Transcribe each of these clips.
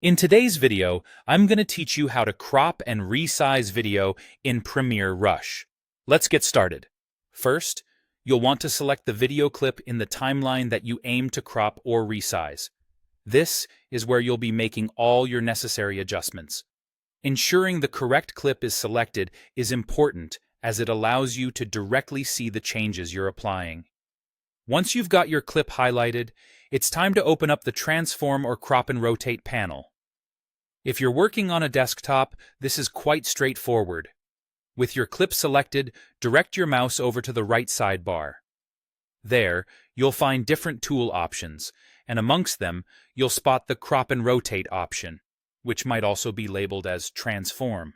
In today's video, I'm going to teach you how to crop and resize video in Premiere Rush. Let's get started. First, you'll want to select the video clip in the timeline that you aim to crop or resize. This is where you'll be making all your necessary adjustments. Ensuring the correct clip is selected is important as it allows you to directly see the changes you're applying. Once you've got your clip highlighted, it's time to open up the Transform or Crop and Rotate panel. If you're working on a desktop, this is quite straightforward. With your clip selected, direct your mouse over to the right sidebar. There, you'll find different tool options, and amongst them, you'll spot the Crop and Rotate option, which might also be labeled as Transform.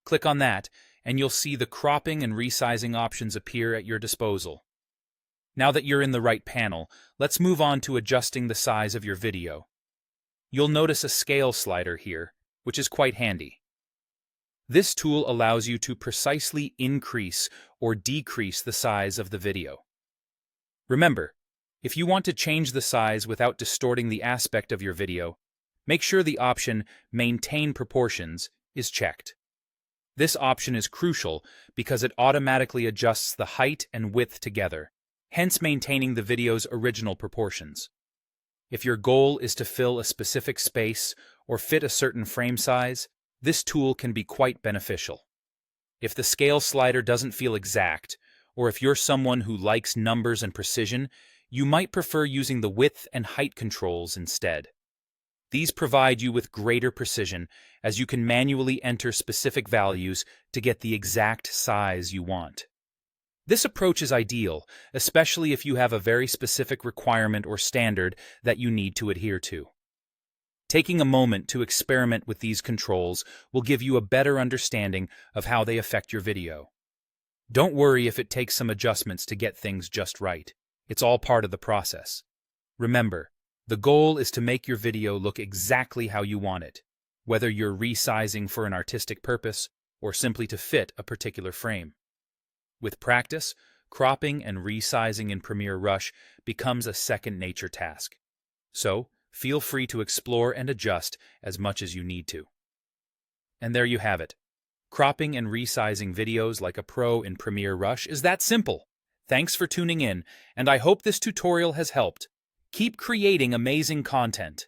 Click on that, and you'll see the cropping and resizing options appear at your disposal. Now that you're in the right panel, let's move on to adjusting the size of your video. You'll notice a scale slider here, which is quite handy. This tool allows you to precisely increase or decrease the size of the video. Remember, if you want to change the size without distorting the aspect of your video, make sure the option Maintain Proportions is checked. This option is crucial because it automatically adjusts the height and width together, hence maintaining the video's original proportions. If your goal is to fill a specific space or fit a certain frame size, this tool can be quite beneficial. If the scale slider doesn't feel exact, or if you're someone who likes numbers and precision, you might prefer using the width and height controls instead. These provide you with greater precision as you can manually enter specific values to get the exact size you want. This approach is ideal, especially if you have a very specific requirement or standard that you need to adhere to. Taking a moment to experiment with these controls will give you a better understanding of how they affect your video. Don't worry if it takes some adjustments to get things just right. It's all part of the process. Remember, the goal is to make your video look exactly how you want it, whether you're resizing for an artistic purpose or simply to fit a particular frame. With practice, cropping and resizing in Premiere Rush becomes a second-nature task. So, feel free to explore and adjust as much as you need to. And there you have it. Cropping and resizing videos like a pro in Premiere Rush is that simple. Thanks for tuning in, and I hope this tutorial has helped. Keep creating amazing content.